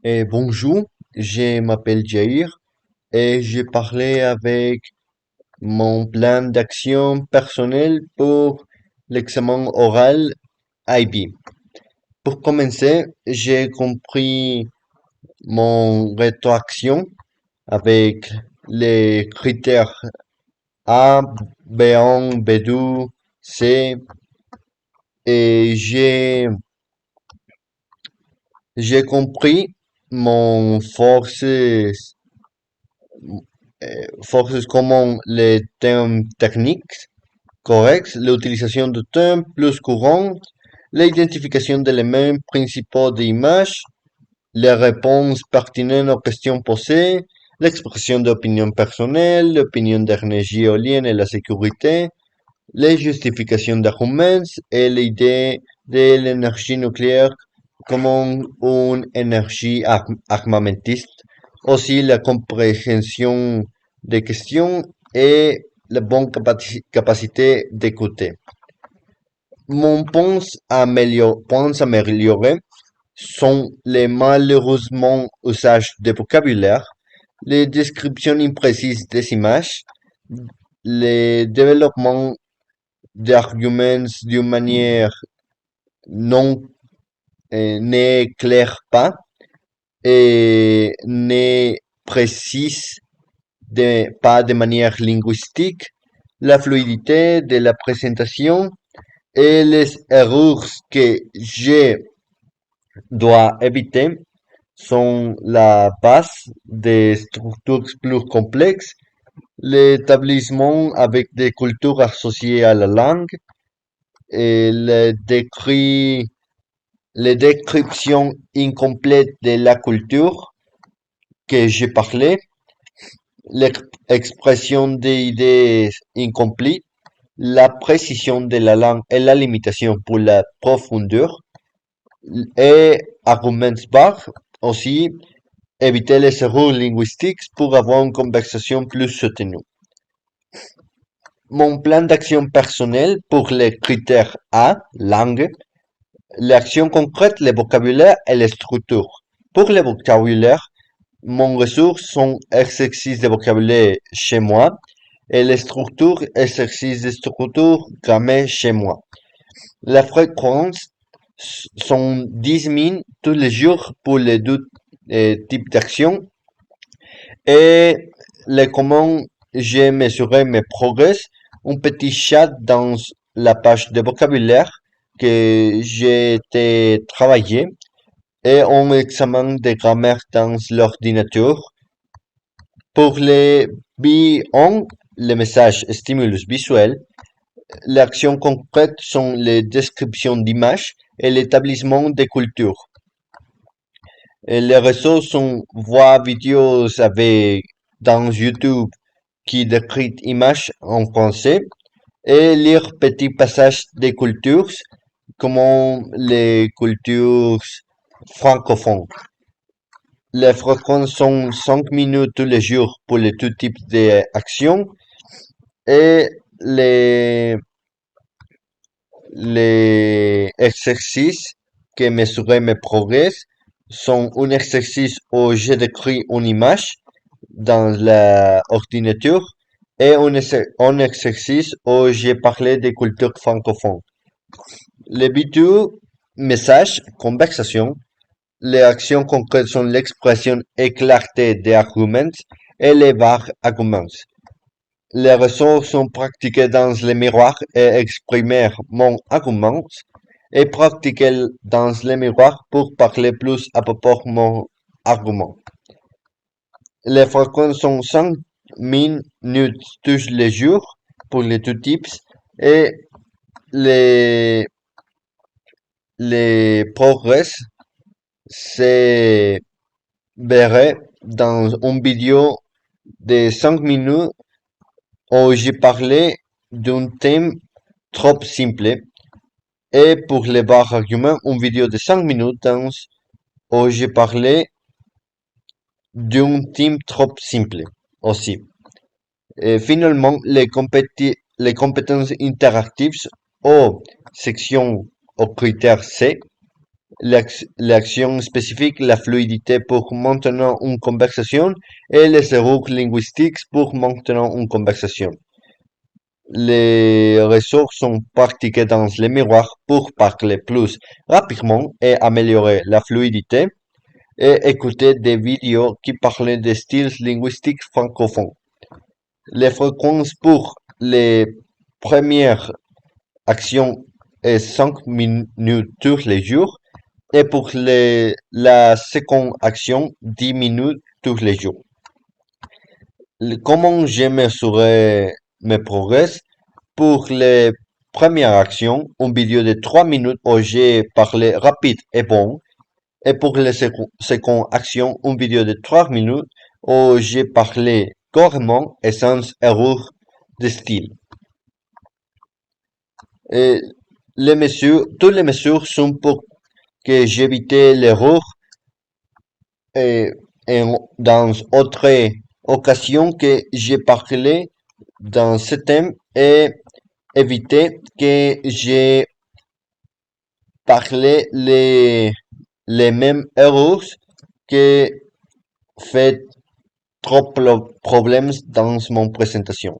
Bonjour, je m'appelle Jair et j'ai parlé avec mon plan d'action personnel pour l'examen oral IB. Pour commencer, j'ai compris mon rétroaction avec les critères A, B1, B2, C et j'ai compris mon forces comme les termes techniques corrects, l'utilisation de termes plus courants, l'identification d'éléments principaux d'image, les réponses pertinentes aux questions posées, l'expression d'opinion personnelle, l'opinion d'énergie éolienne et la sécurité, les justifications d'arguments et l'idée de l'énergie nucléaire comme une énergie armamentiste, aussi la compréhension des questions et la bonne capacité d'écouter. Mon points améliorés sont les malheureusement usages de vocabulaire, les descriptions imprécises des images, le développement d'arguments d'une manière non n'éclaire pas et ne précise pas de manière linguistique la fluidité de la présentation et les erreurs que je dois éviter sont la base des structures plus complexes, l'établissement avec des cultures associées à la langue et les descriptions incomplètes de la culture que j'ai parlé, l'expression des idées incomplètes, la précision de la langue et la limitation pour la profondeur, et arguments bars aussi, éviter les erreurs linguistiques pour avoir une conversation plus soutenue. Mon plan d'action personnel pour les critères A, langue, l'action concrète, le vocabulaire et les structures. Pour le vocabulaire, mon ressource sont exercices de vocabulaire chez moi et les structures, exercices de structure grammaire chez moi. La fréquence sont 10 000 tous les jours pour les deux types d'actions et les comment j'ai mesuré mes progrès. Un petit chat dans la page de vocabulaire que j'ai été travaillé et un examen de grammaire dans l'ordinateur. Pour les B1, les messages stimulus visuel, l'action concrète sont les descriptions d'images et l'établissement des cultures. Et les réseaux sont voix vidéos avec dans YouTube qui décrit images en français et lire petits passages des cultures comme les cultures francophones. Les fréquences sont 5 minutes tous les jours pour les tout types d'actions et les exercices que mesurent mes progrès sont un exercice où je décris une image dans l'ordinateur et un exercice où j'ai parlé des cultures francophones. Les vidéos, messages, conversation, les actions concrètes sont l'expression et clarté des arguments et les vagues arguments. Les ressources sont pratiquées dans le miroir et exprimer mon argument et pratiquer dans le miroir pour parler plus à propos de mon argument. Les fréquences sont 5 minutes tous les jours pour les deux types et les, les progrès se verraient dans une vidéo de 5 minutes où j'ai parlé d'un thème trop simple et pour les barres arguments, une vidéo de 5 minutes où j'ai parlé d'un thème trop simple aussi. Et finalement, les compétences interactives aux sections aux critères C l'action spécifique, la fluidité pour maintenir une conversation et les erreurs linguistiques pour maintenir une conversation. Les ressources sont pratiquées dans les miroirs pour parler plus rapidement et améliorer la fluidité et écouter des vidéos qui parlent des styles linguistiques francophones. Les fréquences pour les premières actions est 5 minutes tous les jours et pour la seconde action 10 minutes tous les jours. Comment je mesurerai mes progrès? Pour les premières actions, une vidéo de 3 minutes où j'ai parlé rapide et bon. Et pour les secondes actions, une vidéo de 3 minutes où j'ai parlé correctement et sans erreur de style. Et toutes les mesures sont pour que j'évite l'erreur et, et dans autre occasion que j'ai parlé dans ce thème et éviter que j'ai parlé les mêmes erreurs que fait trop problèmes dans mon présentation.